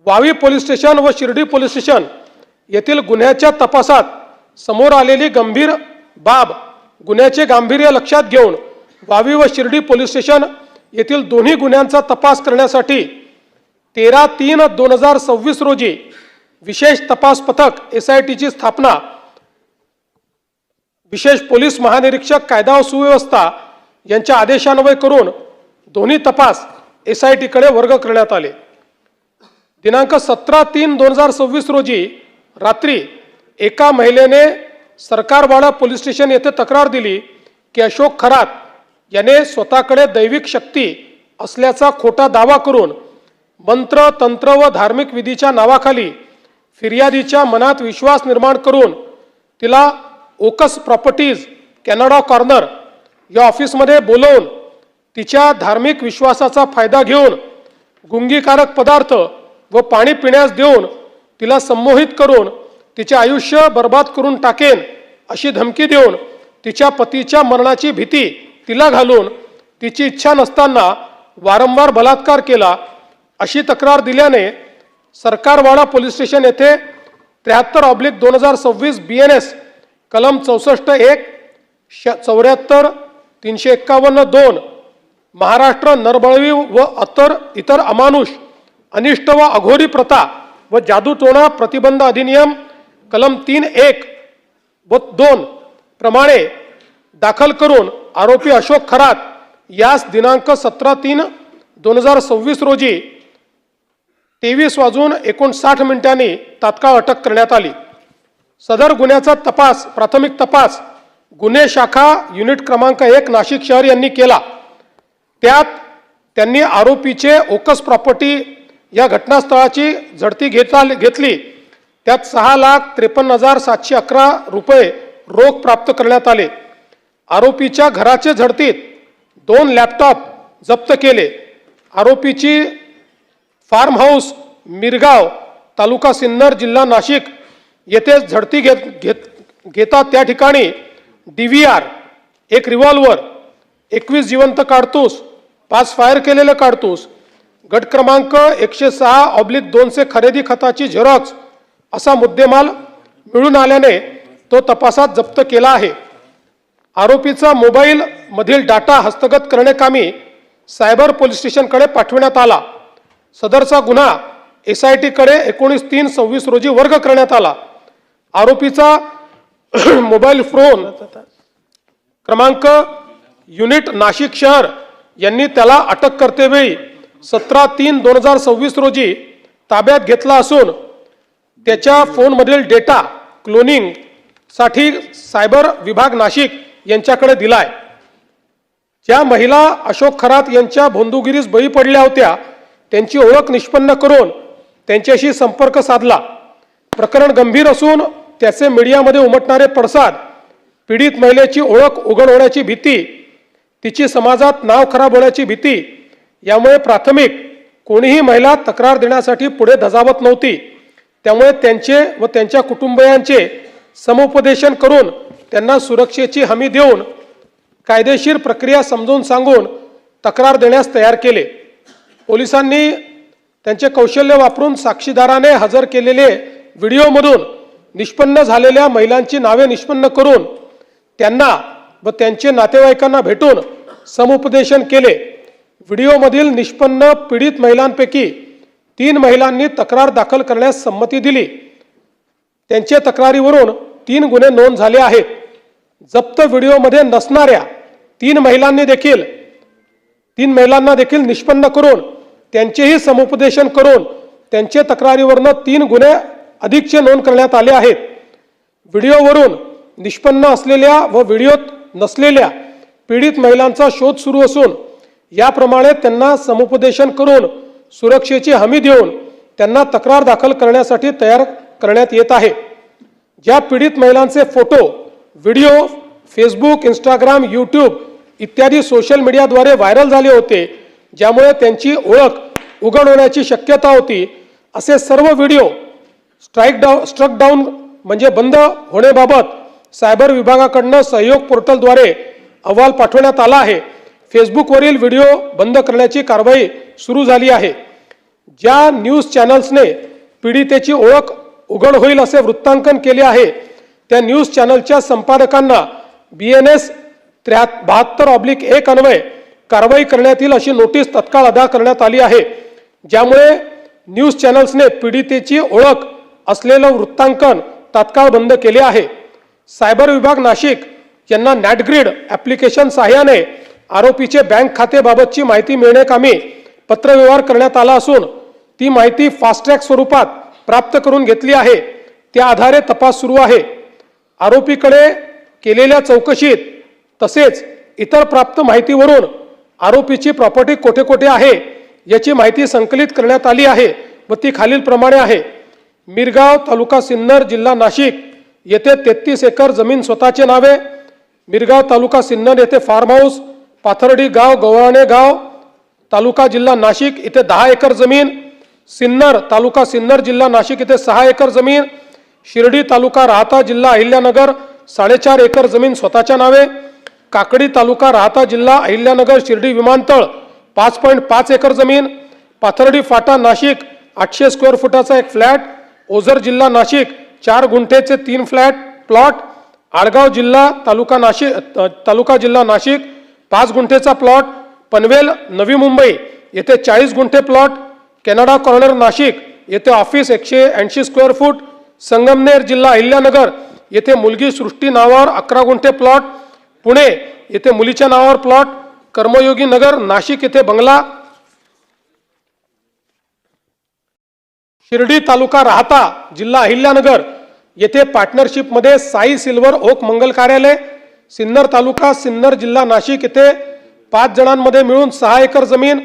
वावी police station व Shirdi police station येथील गुन्ह्याच्या तपासात समोर आलेली गंभीर बाब गुन्ह्याचे गांभीर्य लक्षात घेऊन वावी व शिर्डी पोलीस स्टेशन येथील दोन्ही गुन्ह्यांचा तपास करण्यासाठी 13/3/2026 रोजी विशेष तपास पथक SITची स्थापना विशेष पोलीस महानिरीक्षक कायदा व सुव्यवस्था यांच्या आदेशान्वये करून दोन्ही तपास SITकडे वर्ग करण्यात आले। दिनांक 17/3/2026 रोजी रात्री एका महिलेने सरकारवाडा पोलीस स्टेशन येथे तक्रार दिली की अशोक खरात याने स्वतःकडे दैविक शक्ती असल्याचा खोटा दावा करून मंत्र तंत्र व धार्मिक विधीच्या नावाखाली फिर्यादीच्या मनात विश्वास निर्माण करून तिला ओकस प्रॉपर्टीज कॅनडा कॉर्नर या ऑफिसमध्ये बोलवून तिच्या धार्मिक विश्वासाचा फायदा घेऊन गुंगीकारक पदार्थ व पाणी पिण्यास देऊन तिला संमोहित करून तिचे आयुष्य बर्बाद करून टाकेन अशी धमकी देऊन तिच्या पतीच्या मरणाची भीती तिला घालून तिची इच्छा नसताना वारंवार बलात्कार केला अशी तक्रार दिल्याने सरकारवाडा पोलीस स्टेशन येथे 73/2026 BNS कलम 64(1) 74 351(2) महाराष्ट्र नरबळवी व इतर अमानुष अनिष्ट व अघोरी प्रथा व जादूटोणा प्रतिबंध अधिनियम कलम 3(1) व 2 प्रमाणे दाखल करून आरोपी अशोक खरात यास दिनांक 17/3/2026 रोजी 23:59 तात्काळ अटक करण्यात आली। सदर गुन्ह्याचा तपास प्राथमिक तपास गुन्हे शाखा युनिट क्रमांक 1 नाशिक शहर यांनी केला। त्यात त्यांनी आरोपीचे ओकस प्रॉपर्टी या घटनास्थळाची झडती घेतली। त्यात 6,53,711 रुपये रोख प्राप्त करण्यात आले। आरोपीच्या घराचे झडतीत 2 लॅपटॉप जप्त केले। आरोपीची फार्म हाऊस मिरगाव तालुका सिन्नर जिल्हा नाशिक येथे झडती घेता त्या ठिकाणी DVR 1 रिव्हॉल्वर 21 जिवंत काडतूस 5 फायर केलेले काडतूस गट क्रमांक 106/2 खरेदी खताची झेरॉक्स असा मुद्देमाल मिळून आल्याने तो तपासात जप्त केला आहे। आरोपीचा मोबाईल मधील डाटा हस्तगत करण्याकामी सायबर पोलीस स्टेशनकडे पाठवण्यात आला। सदरचा गुन्हा SITकडे 19/3/26 रोजी वर्ग करण्यात आला। आरोपीचा मोबाईल फोन क्रमांक युनिट नाशिक शहर यांनी त्याला अटक करतेवेळी 17/3/2026 रोजी ताब्यात घेतला असून त्याच्या फोनमधील डेटा क्लोनिंग साठी सायबर विभाग नाशिक यांच्याकडे दिलाय। ज्या महिला अशोक खरात यांच्या भोंदूगिरीस बळी पडल्या होत्या त्यांची ओळख निष्पन्न करून त्यांच्याशी संपर्क साधला। प्रकरण गंभीर असून त्याचे मीडियामध्ये उमटणारे पडसाद पीडित महिलेची ओळख उघड होण्याची भीती तिची समाजात नाव खराब होण्याची भीती यामुळे प्राथमिक कोणीही महिला तक्रार देण्यासाठी पुढे धजावत नव्हती। त्यामुळे त्यांचे व त्यांच्या कुटुंबियांचे समुपदेशन करून त्यांना सुरक्षेची हमी देऊन कायदेशीर प्रक्रिया समजून सांगून तक्रार देण्यास तयार केले। पोलिसांनी त्यांचे कौशल्य वापरून साक्षीदाराने हजर केलेले व्हिडिओमधून निष्पन्न झालेल्या महिलांची नावे निष्पन्न करून त्यांना व त्यांचे नातेवाईकांना भेटून समुपदेशन केले। व्हिडिओमधील निष्पन्न पीडित महिलांपैकी 3 महिलांनी तक्रार दाखल करण्यास संमती दिली। त्यांच्या तक्रारीवरून 3 गुन्हे नोंद झाले आहेत। जप्त व्हिडिओमध्ये नसणाऱ्या 3 महिलांना देखील निष्पन्न करून त्यांचेही समुपदेशन करून त्यांच्या तक्रारीवरून 3 गुन्हे अधिकचे नोंद करण्यात आले आहेत। व्हिडिओवरून निष्पन्न असलेल्या व व्हिडिओत नसलेल्या पीडित महिलांचा शोध सुरू असून याप्रमाणे त्यांना समुपदेशन करून सुरक्षेची हमी देऊन त्यांना तक्रार दाखल करण्यासाठी तयार करण्यात येत आहे। ज्या पीडित महिलांचे photo video Facebook Instagram YouTube इत्यादी सोशल मीडियाद्वारे व्हायरल झाले होते ज्यामुळे त्यांची ओळख उघड होण्याची शक्यता होती असे सर्व व्हिडिओ स्ट्राइक डाऊन म्हणजे बंद होण्याबाबत सायबर विभागाकडून सहयोग पोर्टलद्वारे अहवाल पाठवण्यात आला आहे। फेसबुकवरील व्हिडिओ बंद करण्याची कारवाई सुरू झाली आहे। ज्या न्यूज चॅनल्सने पीडितेची ओळख उघड होईल असे वृत्तांकन केले आहे त्या न्यूज चॅनलच्या संपादकांना BNS 72/1 अन्वये कारवाई करण्यात येईल अशी नोटीस तत्काळ अदा करण्यात आली आहे, ज्यामुळे न्यूज चॅनल्सने पीडितेची ओळख असलेलं वृत्तांकन तात्काळ बंद केले आहे। सायबर विभाग नाशिक यांना नॅटग्रीड ॲप्लिकेशन सहाय्याने आरोपीचे बँक खातेबाबतची माहिती मिळण्याकामी पत्रव्यवहार करण्यात आला असून ती माहिती फास्ट ट्रॅक स्वरूपात प्राप्त करून घेतली आहे। त्या आधारे तपास सुरू आहे। आरोपीकडे केलेल्या चौकशीत तसेच इतर प्राप्त माहितीवरून आरोपीची प्रॉपर्टी कोठे कोठे आहे याची माहिती संकलित करण्यात आली आहे व ती खालीलप्रमाणे आहे। मिरगाव तालुका सिन्नर जिल्हा नाशिक येथे 33 एकर जमीन स्वतःचे नावे, मिरगाव तालुका सिन्नर येथे फार्म हाऊस, पाथर्डी गाव गव्हाणे गाव तालुका जिल्हा नाशिक इथे 10 एकर जमीन, सिन्नर तालुका सिन्नर जिल्हा नाशिक इथे 6 एकर जमीन, शिर्डी तालुका राहता जिल्हा अहिल्यानगर 4.5 एकर जमीन स्वतःच्या नावे, काकडी तालुका राहता जिल्हा अहिल्यानगर शिर्डी विमानतळ 5.5 एकर जमीन, पाथर्डी फाटा नाशिक 800 स्क्वेअर फुटाचा एक फ्लॅट, ओझर जिल्हा नाशिक 4 गुंठेचे 3 फ्लॅट प्लॉट, आडगाव जिल्हा तालुका जिल्हा नाशिक 5 गुंठेचा प्लॉट, पनवेल नवी मुंबई येथे 40 गुंठे प्लॉट, कॅनडा कॉर्नर नाशिक येथे ऑफिस 180 स्क्वेअर फूट, संगमनेर जिल्हा अहिल्यानगर येथे मुलगी सृष्टी नावावर 11 गुंठे प्लॉट, पुणे येथे मुलीच्या नावावर प्लॉट, कर्मयोगी नगर नाशिक येथे बंगला, शिर्डी तालुका राहता जिल्हा अहिल्यानगर येथे पार्टनरशिप मध्ये साई सिल्वर ओक मंगल कार्यालय, सिन्नर तालुका सिन्नर जिल्हा नाशिक येथे 5 जणांमध्ये मिळून 6 एकर जमीन,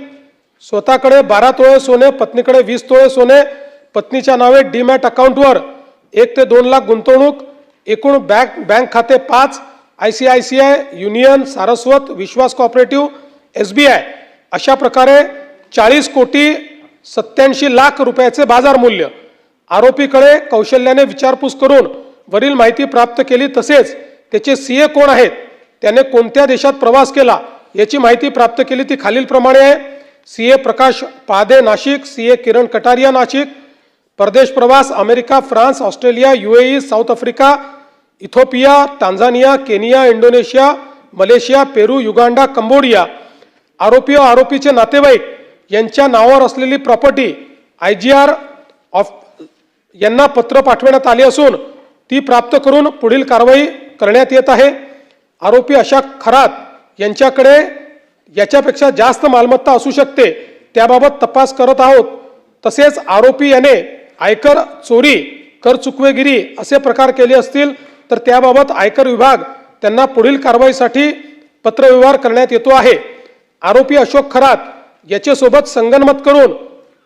स्वतःकडे 12 तोळे सोने, पत्नीकडे 20 तोळे सोने, पत्नीच्या नावे डीमॅट अकाउंटवर 1 ते 2 लाख गुंतवणूक, एकूण बँक खाते 5, ICICI, युनियन, सारस्वत, विश्वास कोऑपरेटिव्ह, SBI अशा प्रकारे 40,87,00,000 रुपयाचे बाजार मूल्य। आरोपीकडे कौशल्याने विचारपूस करून वरील माहिती प्राप्त केली तसेच त्याचे CA कोण आहेत, त्याने कोणत्या देशात प्रवास केला याची माहिती प्राप्त केली ती खालीलप्रमाणे आहे। CA प्रकाश पादे नाशिक, CA किरण कटारिया नाशिक, परदेश प्रवास America, France, Australia, UAE, South Africa, Ethiopia, Tanzania, Kenya, Indonesia, Malaysia, Peru, Uganda, Cambodia. आरोपी व आरोपीचे नातेवाईक यांच्या नावावर असलेली प्रॉपर्टी IGR यांना पत्र पाठवण्यात आले असून ती प्राप्त करून पुढील कारवाई करण्यात येत आहे। आरोपी अशा खरात यांच्याकडे याच्यापेक्षा जास्त मालमत्ता असू शकते त्याबाबत तपास करत आहोत। तसेच आरोपी याने आयकर चोरी, कर चुकवेगिरी असे प्रकार केले असतील तर त्याबाबत आयकर विभाग त्यांना पुढील कारवाईसाठी पत्रव्यवहार करण्यात येतो आहे। आरोपी अशोक खरात याच्यासोबत संगनमत करून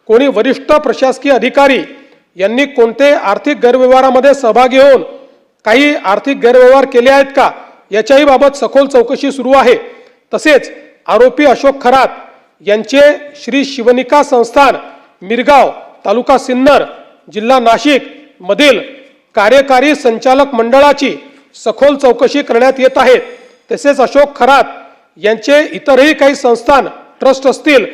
कोणी वरिष्ठ प्रशासकीय अधिकारी यांनी कोणते आर्थिक गैरव्यवहारामध्ये सहभागी होऊन काही आर्थिक गैरव्यवहार केले आहेत का याच्याही बाबत सखोल चौकशी सुरू आहे। तसेच आरोपी अशोक खरात यांचे श्री शिवनिका संस्थान मिरगाव तालुका सिन्नर जिल्हा नाशिक मधील कार्यकारी संचालक मंडळाची सखोल चौकशी करण्यात येत आहे। तसेच अशोक खरात यांचे इतरही काही संस्थान ट्रस्ट असतील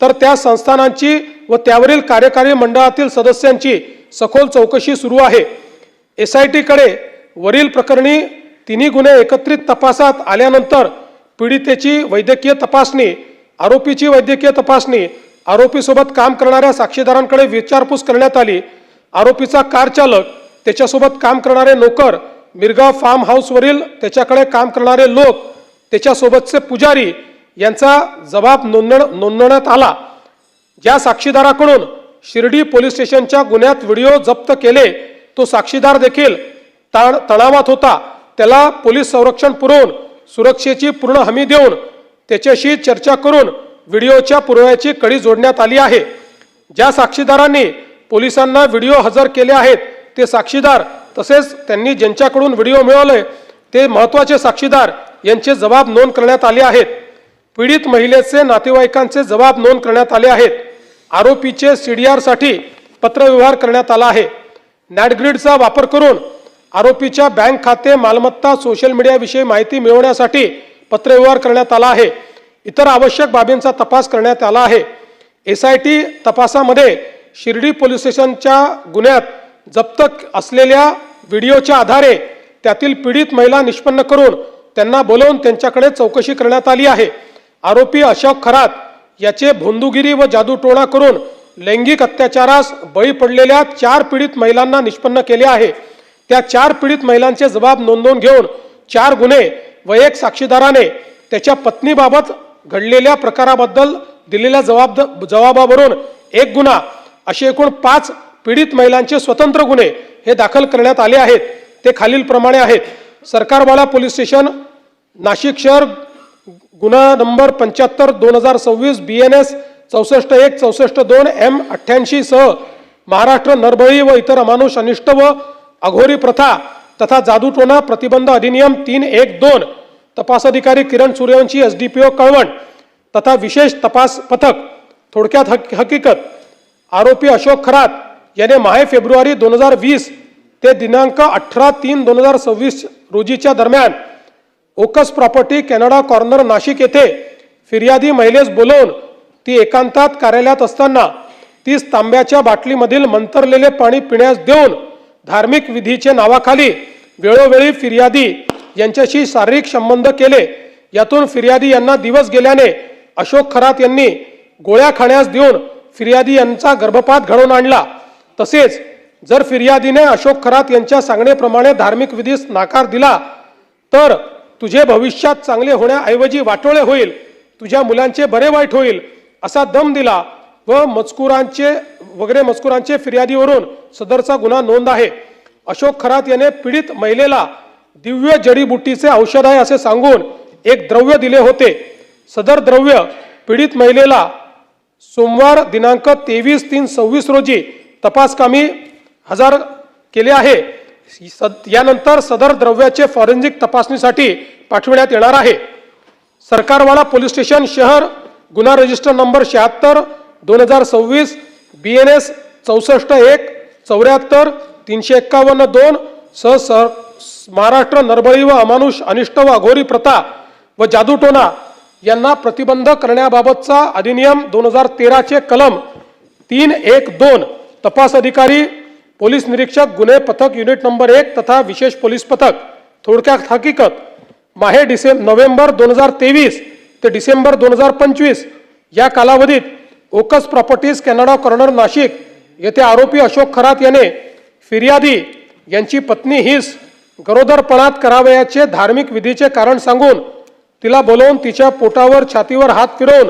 तर त्या संस्थानांची व त्यावरील कार्यकारी मंडळातील सदस्यांची सखोल चौकशी सुरू आहे। SIT कडे वरील प्रकरणी तिन्ही गुन्हे एकत्रित तपासात आल्यानंतर पीडितेची वैद्यकीय तपासणी, आरोपीची वैद्यकीय तपासणी, आरोपीसोबत काम करणाऱ्या साक्षीदारांकडे विचारपूस करण्यात आली। आरोपीचा कार चालक, त्याच्यासोबत काम करणारे नोकर, मिरगाव फार्म हाऊसवरील त्याच्याकडे काम करणारे लोक, त्याच्यासोबतचे पुजारी यांचा जबाब नोंदवण्यात आला। ज्या साक्षीदाराकडून शिर्डी पोलीस स्टेशनच्या गुन्ह्यात व्हिडिओ जप्त केले तो साक्षीदार देखील तणावात होता। त्याला पोलीस संरक्षण पुरवून सुरक्षेची पूर्ण हमी देऊन त्याच्याशी चर्चा करून व्हिडिओच्या पुराव्याची कडी जोडण्यात आली आहे। ज्या साक्षीदारांनी पोलिसांना व्हिडिओ हजर केले आहेत ते साक्षीदार तसेच त्यांनी ज्यांच्याकडून व्हिडिओ मिळवले ते महत्त्वाचे साक्षीदार यांचे जबाब नोंद करण्यात आले आहेत। पीडित महिलेचे नातेवाईकांचे जबाब नोंद करण्यात आले आहेत। आरोपीचे CDR साठी पत्रव्यवहार करण्यात आला आहे। नॅटग्रीडचा वापर करून आरोपीच्या बँक खाते, मालमत्ता, सोशल मीडियाविषयी माहिती मिळवण्यासाठी पत्रव्यवहार करण्यात आला आहे। इतर आवश्यक बाबींचा तपास करण्यात आला आहे। SIT तपासामध्ये शिर्डी पोलीस स्टेशनच्या गुन्ह्यात जप्त असलेल्या व्हिडिओच्या आधारे त्यातील पीडित महिला निष्पन्न करून त्यांना बोलवून त्यांच्याकडे चौकशी करण्यात आली आहे. आरोपी अशोक खरात याचे भोंदूगिरी व जादूटोणा करून लैंगिक अत्याचारास बळी पडलेल्या 4 पीडित महिलांना निष्पन्न केले आहे. त्या 4 पीडित महिलांचे जबाब नोंदवून घेऊन 4 गुन्हे व 1 साक्षीदाराने त्याच्या पत्नीबाबत घडलेल्या प्रकाराबद्दल दिलेल्या जबाबावरून 1 गुन्हा असे एकूण 5 पीडित महिलांचे स्वतंत्र गुन्हे हे दाखल करण्यात आले आहेत. ते खालीलप्रमाणे आहेत. सरकारवाला पोलीस स्टेशन नाशिक शहर गुन्हा नंबर 75/2026 BNS 64-1 64-2 M88 सह महाराष्ट्र नरबळी व इतर अमानुष अनिष्ट व अघोरी प्रथा तथा जादूटोणा प्रतिबंध अधिनियम 3(1)(2). तपास अधिकारी किरण सूर्यवंशी SDPO कळवण तथा विशेष तपास पथक. थोडक्यात हकीकत. आरोपी अशोक खरात याने माहे फेब्रुवारी 2020 ते दिनांक 18/3/2026 रोजीच्या दरम्यान ओकस प्रॉपर्टी कॅनडा कॉर्नर नाशिक येथे फिर्यादी महिलेस बोलवून ती एकांतात कार्यालयात असताना 30 तांब्याच्या बाटलीमधील मंतरलेले पाणी पिण्यास देऊन धार्मिक विधीचे नावाखाली वेळोवेळी फिर्यादी यांच्याशी शारीरिक संबंध केले. यातून फिर्यादी यांना दिवस गेल्याने अशोक खरात यांनी गोळ्या खाण्यास देऊन फिर्यादी यांचा गर्भपात घडवून आणला. तसेच जर फिर्यादीने अशोक खरात यांच्या सांगण्याप्रमाणे धार्मिक विधीस नाकार दिला तर तुझे भविष्यात चांगले होण्याऐवजी वाटोळे होईल, तुझ्या मुलांचे बरे वाईट होईल असा दम दिला व मजकुरांचे फिर्यादीवरून सदरचा गुन्हा नोंद आहे. अशोक खरात याने पीडित महिलेला दिव्य जडीबुटीचे औषध आहे असे सांगून एक द्रव्य दिले होते. सदर द्रव्य पीडित महिलेला सोमवार दिनांक 23/3/26 रोजी तपासकामी हजर केले आहे. यानंतर सदर द्रव्याचे फॉरेन्सिक तपासणीसाठी पाठविण्यात येणार आहे. सरकारवाला पोलीस स्टेशन शहर गुन्हा रजिस्टर नंबर 76/2026 BNS 64-1 74 351-2 सह महाराष्ट्र नरबळी व अमानुष अनिष्ट व अघोरी प्रथा व जादूटोणा यांना प्रतिबंध करण्याबाबतचा अधिनियम 2013 चे कलम 3(1)(2). तपास अधिकारी पोलीस निरीक्षक गुन्हे पथक युनिट नंबर 1 तथा विशेष पोलीस पथक. थोडक्यात हकीकत. माहे नोव्हेंबर 2023 ते डिसेंबर 2025 या कालावधीत ओकस प्रॉपर्टीज कॅनडा कॉर्नर नाशिक येथे आरोपी अशोक खरात याने फिर्यादी यांची पत्नी हिस गरोदरपणात करावयाचे धार्मिक विधीचे कारण सांगून तिला बोलवून तिच्या पोटावर छातीवर हात फिरवून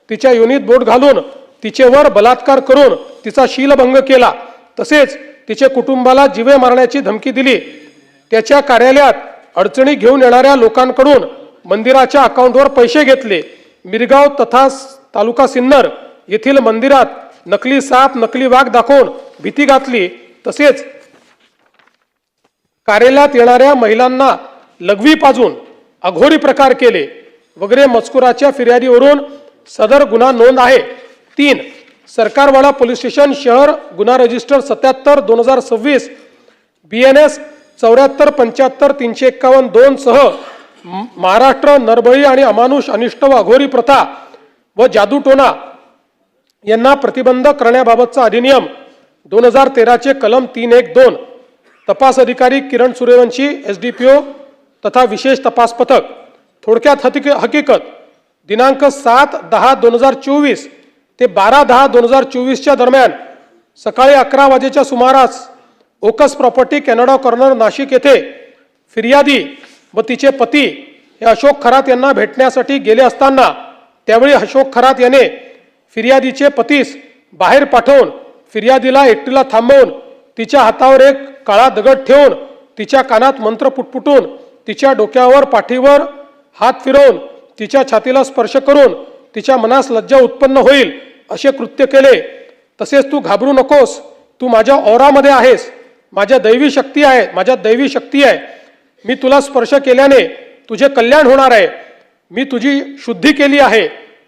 तिच्या योनीत बोट घालून तिचेवर बलात्कार करून तिचा शीलभंग केला. तसेच तिचे कुटुंबाला जीवे मारण्याची धमकी दिली. त्याच्या कार्यालयात अडचणी घेऊन येणाऱ्या लोकांकडून मंदिराच्या अकाउंटवर पैसे घेतले. मिरगाव तथा तालुका सिन्नर येथील मंदिरात नकली साप नकली वाघ दाखवून भीती घातली. तसेच कार्यालयात येणाऱ्या महिलांना लघवी पाजून अघोरी प्रकार केले वगैरे मजकुराच्या फिर्यादीवरून सदर गुन्हा नोंद आहे. 3. सरकारवाला पोलीस स्टेशन शहर गुन्हा रजिस्टर 77/2026 BNS 74-75 351-2 सह महाराष्ट्र नरबळी आणि अमानुष अनिष्ट व अघोरी प्रथा व जादूटोणा यांना प्रतिबंध करण्याबाबतचा अधिनियम 2013 चे कलम 3(1)(2). तपास अधिकारी किरण सूर्यवंशी SDPO तथा विशेष तपास पथक. थोडक्यात हकीकत. दिनांक 7/10/2024 ते 12/10/2024 दरम्यान सकाळी 11 वाजेच्या सुमारास ओकस प्रॉपर्टी कॅनडा कॉर्नर नाशिक येथे फिर्यादी व तिचे पती हे अशोक खरात यांना भेटण्यासाठी गेले असताना त्यावेळी अशोक खरात याने फिर्यादीचे पतीस बाहेर पाठवून फिर्यादीला एकटीला थांबवून तिच्या हातावर एक काळा दगड ठेवून तिच्या कानात मंत्र पुटपुटून तिच्या डोक्यावर पाठीवर हात फिरवून तिच्या छातीला स्पर्श करून तिच्या मनास लज्जा उत्पन्न होईल असे कृत्य केले. तसेच तू घाबरू नकोस, तू माझ्या औरामध्ये आहेस, माझ्यात दैवी शक्ती आहे, मी तुला स्पर्श केल्याने तुझे कल्याण होणार आहे, मी तुझी शुद्धी केली आहे,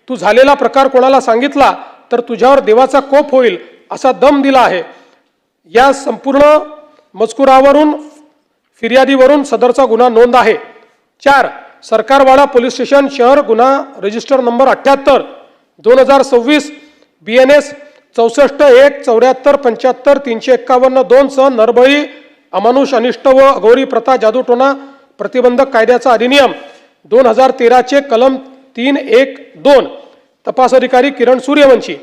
तू झालेला प्रकार कोणाला सांगितला तर तुझ्यावर देवाचा कोप होईल असा दम दिला आहे. या संपूर्ण मजकुरावरून फिर्यादीवरून सदरचा गुन्हा नोंद आहे. 4. सरकारवाडा पोलीस स्टेशन शहर गुन्हा रजिस्टर नंबर 78/2026 BNS 64-1-74-75-351-2 सह नरबळी, अमानुष, अनिष्ट व अघोरी प्रथा, जादूटोणा प्रतिबंधक कायद्याचा अधिनियम 2013 चे कलम 3-1-2 तपास अधिकारी किरण सूर्यवंशी।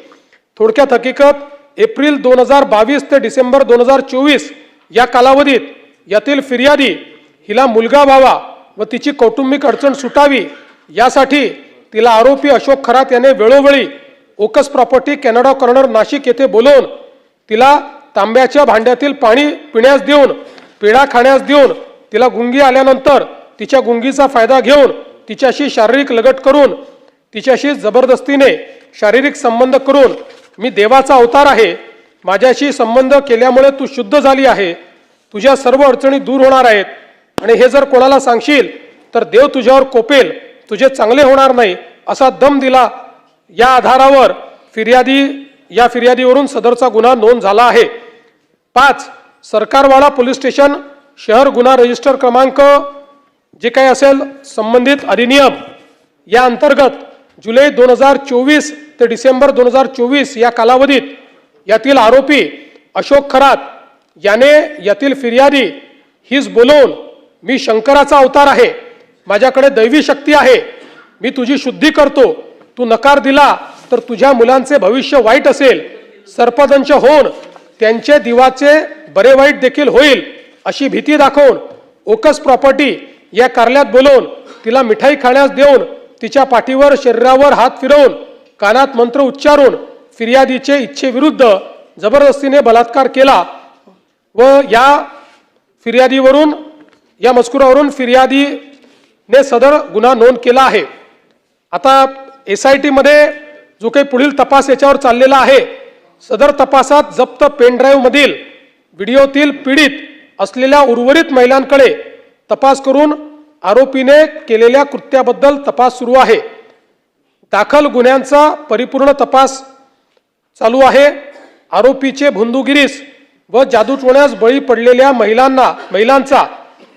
थोडक्यात हकीकत, एप्रिल 2022 ते डिसेंबर 2024 या कालावधीत यातील फिर्यादी हिला मुलगा व्हावा व तिची कौटुंबिक अडचण सुटावी यासाठी तिला आरोपी अशोक खरात याने वेळोवेळी ओकस प्रॉपर्टी, कॅनडा कॉर्नर, नाशिक येथे बोलवून तिला तांब्याच्या भांड्यातील पाणी पिण्यास देऊन, पेढा खाण्यास देऊन, तिला गुंगी आल्यानंतर तिच्या गुंगीचा फायदा घेऊन तिच्याशी शारीरिक लगट करून तिच्याशी जबरदस्तीने शारीरिक संबंध करून, मी देवाचा अवतार आहे, माझ्याशी संबंध केल्यामुळे तू शुद्ध झाली आहे, तुझ्या सर्व अडचणी दूर होणार आहेत आणि हे जर कोणाला सांगशील तर देव तुझ्यावर कोपेल, तुझे चांगले होणार नाही असा दम दिला। या आधारावर या फिर्यादीवरून सदरचा गुन्हा नोंद झाला आहे। 5 सरकारवाडा पोलीस स्टेशन शहर, गुन्हा रजिस्टर क्रमांक जे काही असेल संबंधित अधिनियम या अंतर्गत जुलै 2024 ते डिसेंबर 2024 या कालावधीत यातील आरोपी अशोक खरात याने यातील फिर्यादी हीच बोलवून, मी शंकराचा अवतार आहे, माझ्याकडे दैवी शक्ती आहे, मी तुझी शुद्धी करतो, तू नकार दिला तर तुझ्या मुलांचे भविष्य वाईट असेल, सर्पदंश होऊन त्यांचे दिवाचे बरे वाईट देखील होईल अशी भीती दाखवून ओकस प्रॉपर्टी या कार्यालयात बोलवून तिला मिठाई खाण्यास देऊन तिच्या पाठीवर, शरीरावर हात फिरवून कानात मंत्र उच्चारून फिर्यादीचे इच्छेविरुद्ध जबरदस्तीने बलात्कार केला व या फिर्यादीवरून, या मजकुरावरून फिर्यादीने सदर गुन्हा नोंद केला आहे। आता SIT मध्ये जो काही पुढील तपास याच्यावर चाललेला आहे, सदर तपासात जप्त पेनड्राईव्ह मधील व्हिडिओतील पीडित असलेल्या उर्वरित महिलांकडे तपास करून आरोपीने केलेल्या कृत्याबद्दल तपास सुरू आहे। दाखल गुन्ह्यांचा परिपूर्ण तपास चालू आहे। आरोपीचे भोंदूगिरीस व जादूटोण्यास बळी पडलेल्या महिलांचा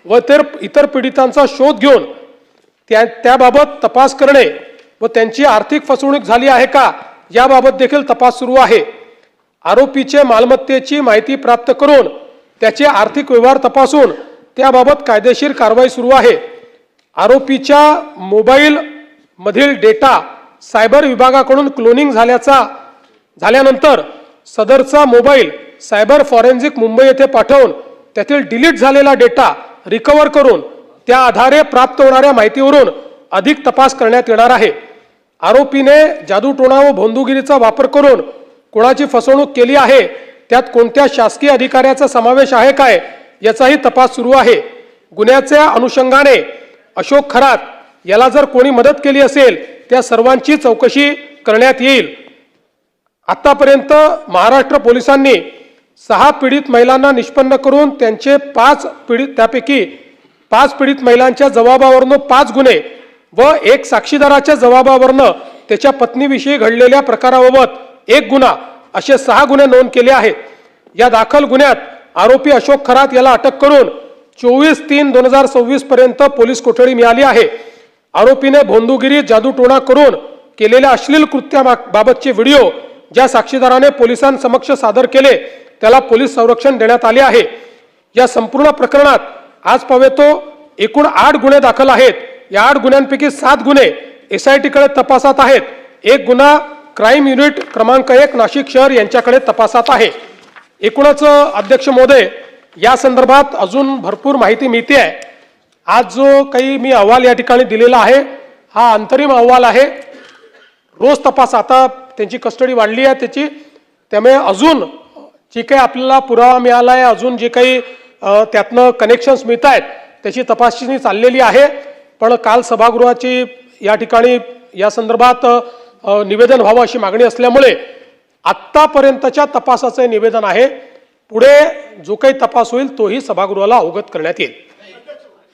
व इतर पीडितांचा शोध घेऊन त्याबाबत तपास करणे व त्यांची आर्थिक फसवणूक झाली आहे का याबाबत देखील तपास सुरू आहे। आरोपीचे मालमत्तेची माहिती प्राप्त करून त्याचे आर्थिक व्यवहार तपासून त्याबाबत कायदेशीर कारवाई सुरू आहे। आरोपीच्या मोबाईल मधील डेटा सायबर विभागाकडून क्लोनिंग झाल्यानंतर सदरचा मोबाईल सायबर फॉरेन्सिक मुंबई येथे पाठवून त्यातील डिलीट झालेला डेटा रिकव्हर करून त्या आधारे प्राप्त होणाऱ्या माहितीवरून अधिक तपास करण्यात येणार आहे। आरोपीने जादूटोणा व भोंदूगिरीचा वापर करून कोणाची फसवणूक केली आहे, त्यात कोणत्या शासकीय अधिकाऱ्याचा समावेश आहे काय याचाही तपास सुरू आहे। गुन्ह्याच्या अनुषंगाने अशोक खरात याला जर कोणी मदत केली असेल त्या सर्वांची चौकशी करण्यात येईल। आतापर्यंत महाराष्ट्र पोलिसांनी 6 पीडित महिलांना निष्पन्न करून त्यापैकी 5 पीडित महिलांच्या जबाबावरून 5 गुन्हे व 1 साक्षीदाराच्या जबाबावरून त्याच्या पत्नीविषयी घडलेल्या प्रकाराबाबत 1 गुन्हा असे 6 गुन्हे नोंद केले आहेत। या दाखल गुन्ह्यात आरोपी अशोक खरात याला अटक करून 24/3/2026 पर्यंत पोलीस कोठडी मिळाली आहे। आरोपीने भोंदूगिरी, जादूटोणा करून केलेल्या अश्लील कृत्याबाबतचे व्हिडिओ ज्या साक्षीदाराने पोलिसांसमक्ष सादर केले त्याला पोलीस संरक्षण देण्यात आले आहे। या संपूर्ण प्रकरणात आजपर्यंत एकूण 8 गुन्हे दाखल आहेत। या 8 गुन्ह्यांपैकी 7 गुन्हे SIT कडे तपासात आहेत। 1 गुन्हा क्राईम युनिट क्रमांक 1 नाशिक शहर यांच्याकडे तपासात आहे। एकूणच अध्यक्ष महोदय, या संदर्भात अजून भरपूर माहिती मिळते आहे। आज जो काही मी अहवाल या ठिकाणी दिलेला आहे हा अंतरिम अहवाल आहे। रोज तपास, आता त्यांची कस्टडी वाढली आहे त्याची, त्यामुळे अजून जे काही आपल्याला पुरावा मिळाला आहे, अजून जे काही त्यातनं कनेक्शन्स मिळत आहेत त्याची तपासणी चाललेली आहे। पण काल सभागृहाची या ठिकाणी या संदर्भात निवेदन व्हावं अशी मागणी असल्यामुळे आत्तापर्यंतच्या तपासाचे निवेदन आहे। पुढे जो काही तपास होईल तोही सभागृहाला अवगत करण्यात येईल।